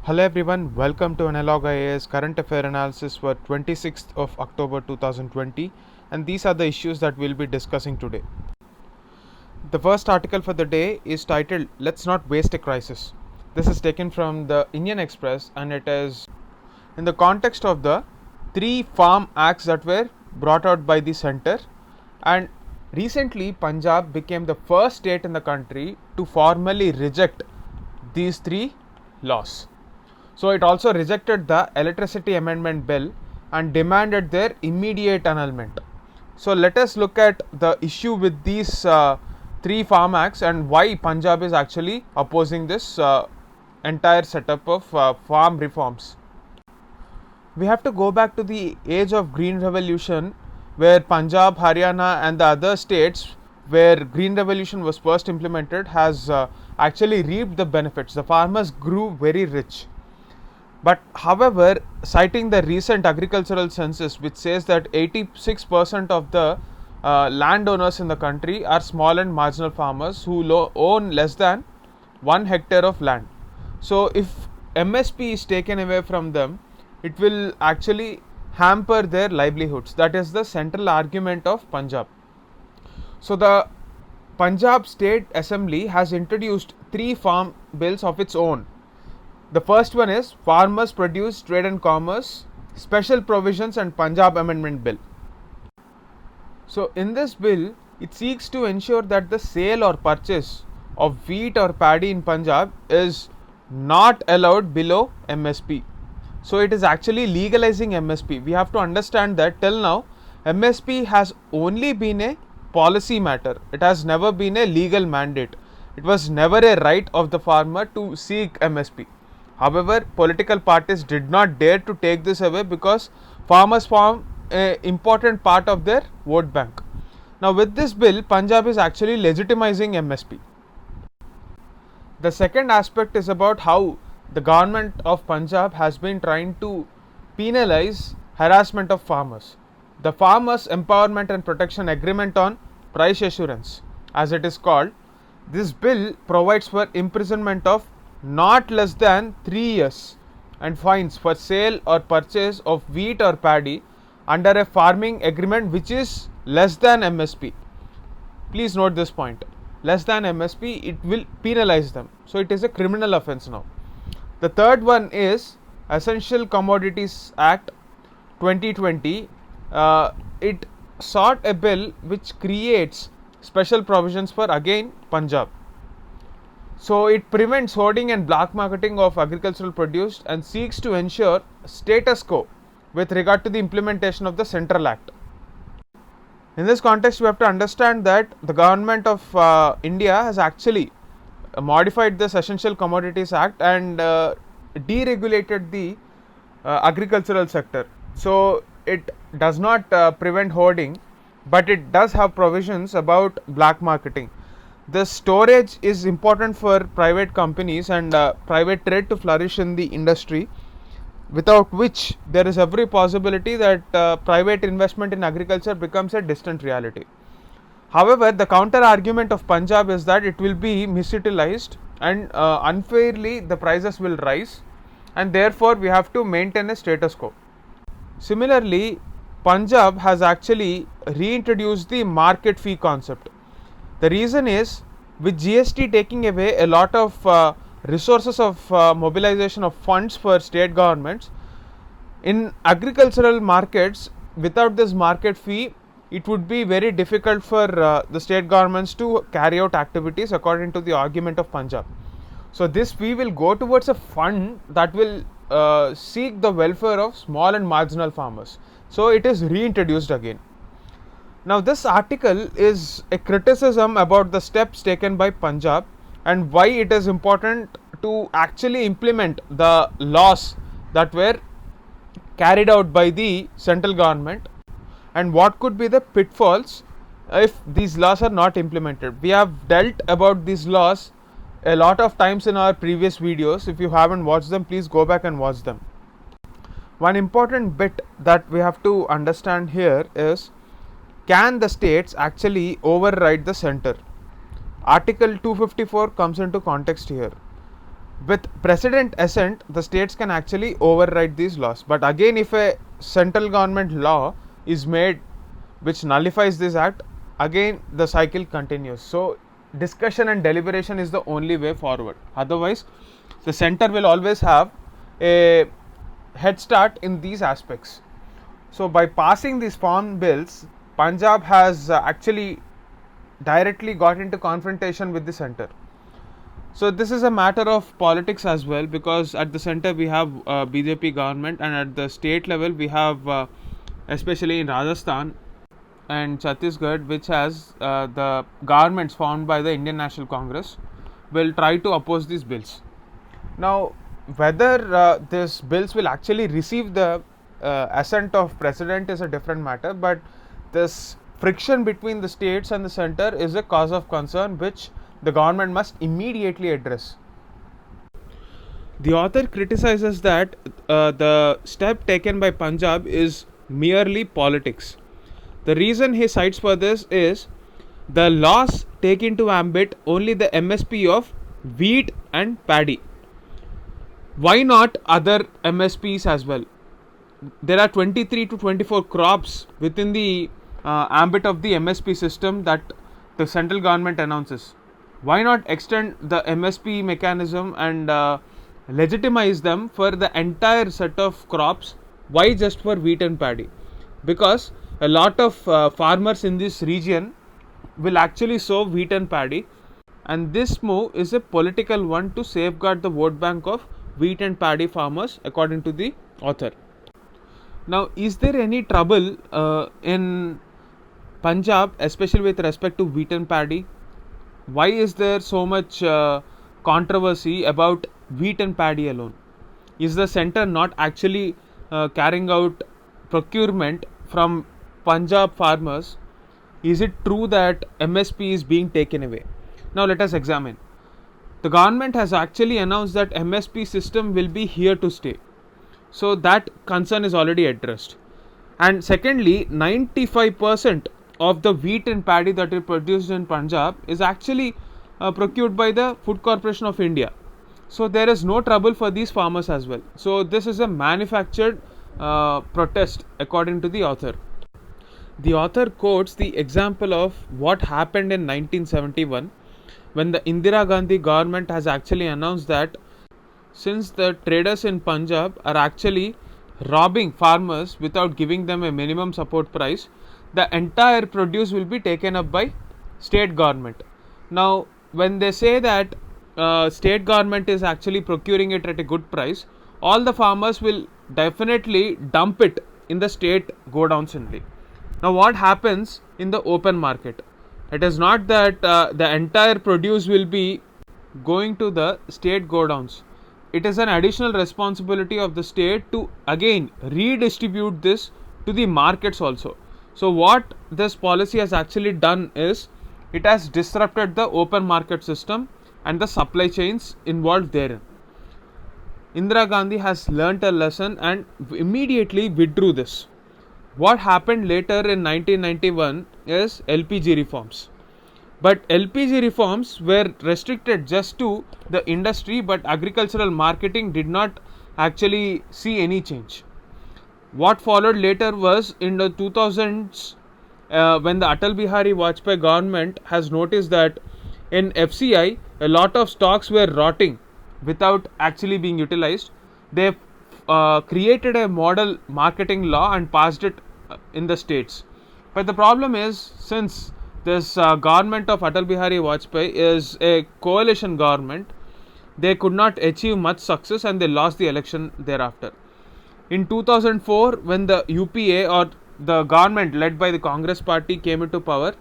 Hello everyone, welcome to Analog IAS current affair analysis for 26th of October 2020, and these are the issues that we'll be discussing today. The first article for the day is titled Let's Not Waste a Crisis. This is taken from the Indian Express and it is in the context of the 3 farm acts that were brought out by the centre, and recently Punjab became the first state in the country to formally reject these 3 laws. So it also rejected the Electricity Amendment Bill and demanded their immediate annulment. So let us look at the issue with these 3 farm acts and why Punjab is actually opposing this entire setup of farm reforms. We have to go back to the age of Green Revolution, where Punjab, Haryana and the other states where Green Revolution was first implemented has actually reaped the benefits. The farmers grew very rich. But however, citing the recent agricultural census, which says that 86% of the landowners in the country are small and marginal farmers who own less than 1 hectare of land. So if MSP is taken away from them, it will actually hamper their livelihoods. That is the central argument of Punjab. So the Punjab State Assembly has introduced 3 farm bills of its own. The first one is Farmers Produce Trade and Commerce Special Provisions and Punjab Amendment Bill. So in this bill, it seeks to ensure that the sale or purchase of wheat or paddy in Punjab is not allowed below MSP. So it is actually legalizing MSP. We have to understand that till now MSP has only been a policy matter. It has never been a legal mandate. It was never a right of the farmer to seek MSP. However, political parties did not dare to take this away because farmers form an important part of their vote bank. Now with this bill, Punjab is actually legitimizing MSP. The second aspect is about how the government of Punjab has been trying to penalize harassment of farmers. The Farmers Empowerment and Protection Agreement on Price Assurance, as it is called, this bill provides for imprisonment of not less than 3 years and fines for sale or purchase of wheat or paddy under a farming agreement which is less than MSP. Please note this point. Less than MSP, it will penalize them. So it is a criminal offence now. The third one is Essential Commodities Act 2020. It sought a bill which creates special provisions for again Punjab. So it prevents hoarding and black marketing of agricultural produce and seeks to ensure status quo with regard to the implementation of the Central Act. In this context, we have to understand that the government of India has actually modified this Essential Commodities Act and deregulated the agricultural sector. So it does not prevent hoarding, but it does have provisions about black marketing. The storage is important for private companies and private trade to flourish in the industry, without which there is every possibility that private investment in agriculture becomes a distant reality. However, the counter argument of Punjab is that it will be misutilized and unfairly the prices will rise, and therefore we have to maintain a status quo. Similarly, Punjab has actually reintroduced the market fee concept. The reason is, with GST taking away a lot of resources of mobilization of funds for state governments, in agricultural markets, without this market fee, it would be very difficult for the state governments to carry out activities according to the argument of Punjab. So this fee will go towards a fund that will seek the welfare of small and marginal farmers. So it is reintroduced again. Now this article is a criticism about the steps taken by Punjab and why it is important to actually implement the laws that were carried out by the central government and what could be the pitfalls if these laws are not implemented. We have dealt about these laws a lot of times in our previous videos. If you haven't watched them, please go back and watch them. One important bit that we have to understand here is, can the states actually override the center? Article 254 comes into context here. With precedent assent, the states can actually override these laws. But again, if a central government law is made which nullifies this act, again the cycle continues. So discussion and deliberation is the only way forward. Otherwise, the center will always have a head start in these aspects. So by passing these farm bills, Punjab has actually directly got into confrontation with the center. So this is a matter of politics as well, because at the center we have BJP government, and at the state level we have especially in Rajasthan and Chhattisgarh, which has the governments formed by the Indian National Congress, will try to oppose these bills. Now whether these bills will actually receive the assent of president is a different matter, but this friction between the states and the center is a cause of concern which the government must immediately address. The author criticizes that the step taken by Punjab is merely politics. The reason he cites for this is the laws take into ambit only the MSP of wheat and paddy. Why not other MSPs as well? There are 23 to 24 crops within the ambit of the MSP system that the central government announces. Why not extend the MSP mechanism and legitimize them for the entire set of crops? Why just for wheat and paddy? Because a lot of farmers in this region will actually sow wheat and paddy, and this move is a political one to safeguard the vote bank of wheat and paddy farmers, according to the author. Now, is there any trouble in Punjab, especially with respect to wheat and paddy? Why is there so much controversy about wheat and paddy alone? Is the center not actually carrying out procurement from Punjab farmers? Is it true that MSP is being taken away? Now let us examine. The government has actually announced that MSP system will be here to stay. So that concern is already addressed. And secondly, 95% of the wheat and paddy that is produced in Punjab is actually procured by the Food Corporation of India. So there is no trouble for these farmers as well. So this is a manufactured protest, according to the author. The author quotes the example of what happened in 1971 when the Indira Gandhi government has actually announced that since the traders in Punjab are actually robbing farmers without giving them a minimum support price, the entire produce will be taken up by state government. Now when they say that state government is actually procuring it at a good price, all the farmers will definitely dump it in the state godowns only. Now what happens in the open market? It is not that the entire produce will be going to the state godowns. It is an additional responsibility of the state to again redistribute this to the markets also. So what this policy has actually done is it has disrupted the open market system and the supply chains involved therein. Indira Gandhi has learnt a lesson and immediately withdrew this. What happened later in 1991 is LPG reforms. But LPG reforms were restricted just to the industry, but agricultural marketing did not actually see any change. What followed later was in the 2000s when the Atal Bihari Vajpayee government has noticed that in FCI a lot of stocks were rotting without actually being utilized. They created a model marketing law and passed it in the states. But the problem is, since this government of Atal Bihari Vajpayee is a coalition government, they could not achieve much success and they lost the election thereafter. In 2004, when the UPA or the government led by the Congress party came into power,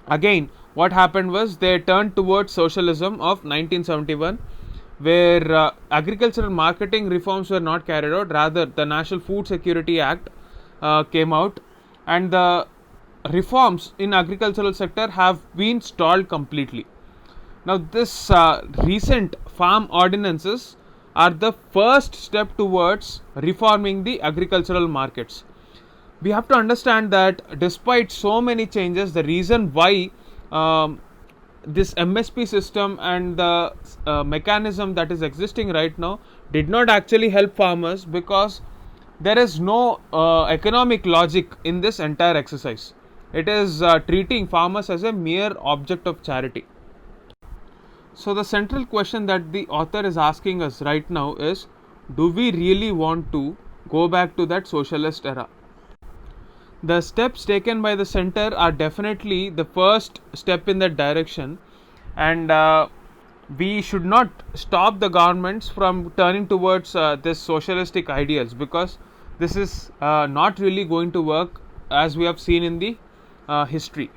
again what happened was they turned towards socialism of 1971, where agricultural marketing reforms were not carried out. Rather, the National Food Security Act came out, and the reforms in agricultural sector have been stalled completely. Now this recent farm ordinances are the first step towards reforming the agricultural markets. We have to understand that despite so many changes, the reason why this MSP system and the mechanism that is existing right now did not actually help farmers, because there is no economic logic in this entire exercise. It is treating farmers as a mere object of charity. So the central question that the author is asking us right now is, do we really want to go back to that socialist era? The steps taken by the center are definitely the first step in that direction, and we should not stop the governments from turning towards this socialistic ideals, because this is not really going to work, as we have seen in the history.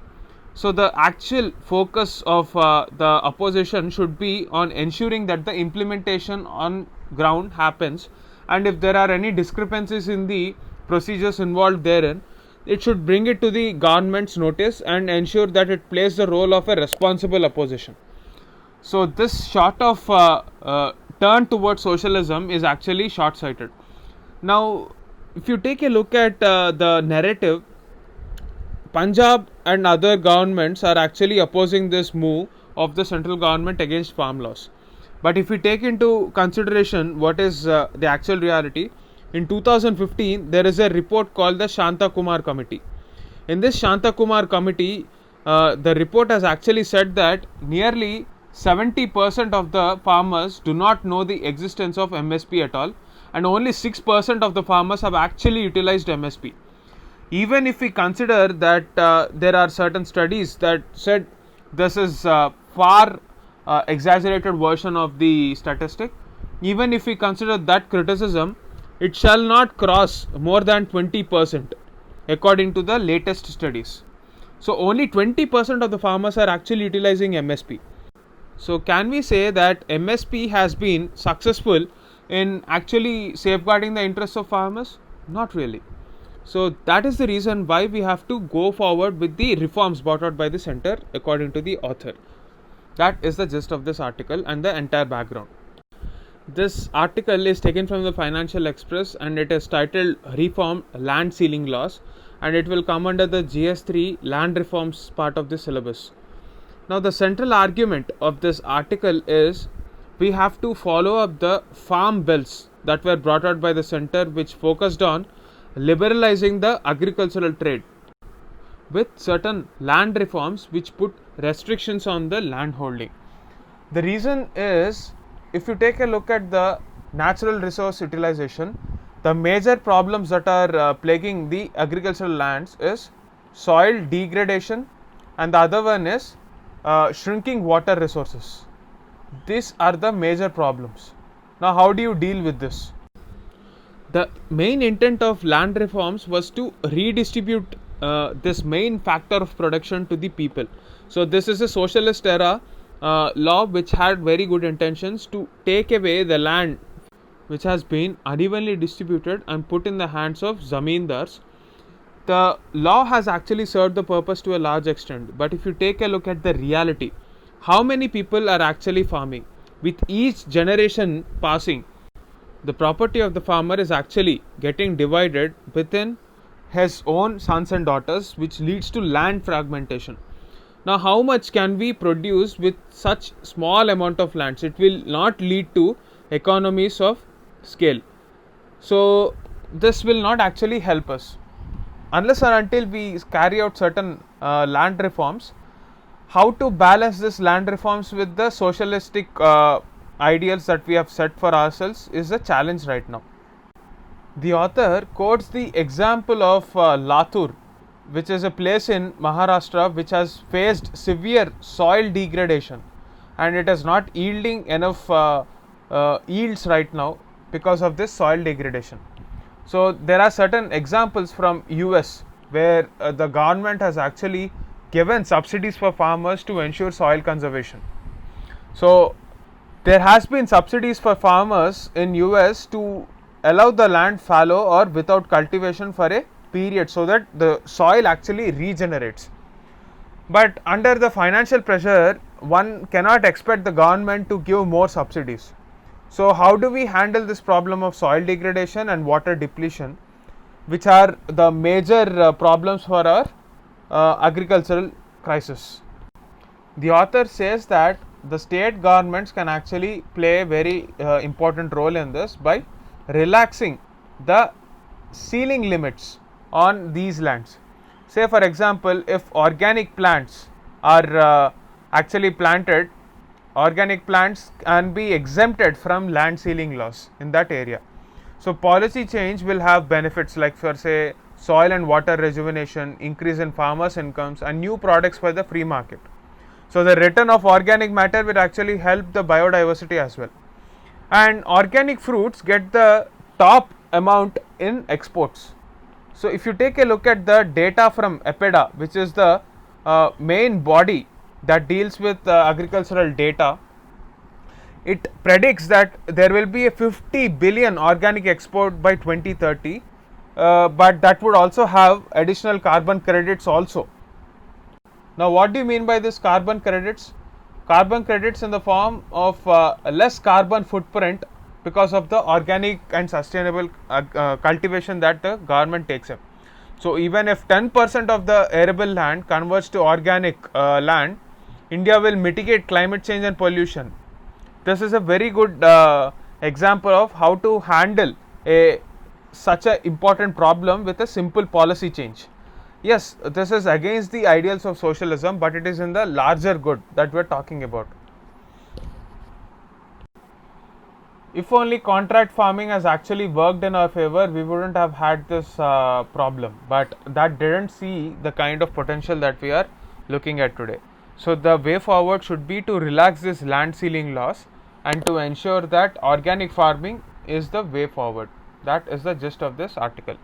So the actual focus of the opposition should be on ensuring that the implementation on ground happens, and if there are any discrepancies in the procedures involved therein, it should bring it to the government's notice and ensure that it plays the role of a responsible opposition. So this sort of turn towards socialism is actually short-sighted. Now, if you take a look at the narrative, Punjab and other governments are actually opposing this move of the central government against farm laws. But if we take into consideration what is the actual reality, in 2015 there is a report called the Shanta Kumar Committee. In this Shanta Kumar Committee, the report has actually said that nearly 70% of the farmers do not know the existence of MSP at all, and only 6% of the farmers have actually utilized MSP. Even if we consider that there are certain studies that said this is far exaggerated version of the statistic, even if we consider that criticism, it shall not cross more than 20% according to the latest studies. So only 20% of the farmers are actually utilizing MSP. So can we say that MSP has been successful in actually safeguarding the interests of farmers? Not really. So that is the reason why we have to go forward with the reforms brought out by the center according to the author. That is the gist of this article and the entire background. This article is taken from the Financial Express and it is titled Reform Land Ceiling Laws, and it will come under the GS3 land reforms part of the syllabus. Now the central argument of this article is we have to follow up the farm bills that were brought out by the center, which focused on liberalizing the agricultural trade with certain land reforms which put restrictions on the land holding. The reason is, if you take a look at the natural resource utilization, the major problems that are plaguing the agricultural lands is soil degradation, and the other one is shrinking water resources. These are the major problems. Now how do you deal with this? The main intent of land reforms was to redistribute this main factor of production to the people. So this is a socialist era law which had very good intentions to take away the land which has been unevenly distributed and put in the hands of zamindars. The law has actually served the purpose to a large extent, but if you take a look at the reality, how many people are actually farming? With each generation passing, the property of the farmer is actually getting divided within his own sons and daughters, which leads to land fragmentation. Now how much can we produce with such small amount of lands? It will not lead to economies of scale. So this will not actually help us unless or until we carry out certain land reforms. How to balance this land reforms with the socialistic ideals that we have set for ourselves is a challenge right now. The author quotes the example of Latur, which is a place in Maharashtra which has faced severe soil degradation, and it is not yielding enough yields right now because of this soil degradation. So there are certain examples from US where the government has actually given subsidies for farmers to ensure soil conservation. So there has been subsidies for farmers in US to allow the land fallow or without cultivation for a period so that the soil actually regenerates. But under the financial pressure, one cannot expect the government to give more subsidies. So how do we handle this problem of soil degradation and water depletion, which are the major problems for our agricultural crisis? The author says that the state governments can actually play a very important role in this by relaxing the ceiling limits on these lands. Say for example, if organic plants are actually planted, organic plants can be exempted from land ceiling laws in that area. So policy change will have benefits like for say soil and water rejuvenation, increase in farmers' incomes, and new products for the free market. So the return of organic matter will actually help the biodiversity as well. And organic fruits get the top amount in exports. So if you take a look at the data from EPEDA, which is the main body that deals with agricultural data, it predicts that there will be a 50 billion organic export by 2030, but that would also have additional carbon credits also. Now what do you mean by this carbon credits? Carbon credits in the form of less carbon footprint because of the organic and sustainable cultivation that the government takes up. So even if 10% of the arable land converts to organic land, India will mitigate climate change and pollution. This is a very good example of how to handle such an important problem with a simple policy change. Yes, this is against the ideals of socialism, but it is in the larger good that we are talking about. If only contract farming has actually worked in our favor, we wouldn't have had this problem, but that didn't see the kind of potential that we are looking at today. So the way forward should be to relax this land ceiling laws and to ensure that organic farming is the way forward. That is the gist of this article.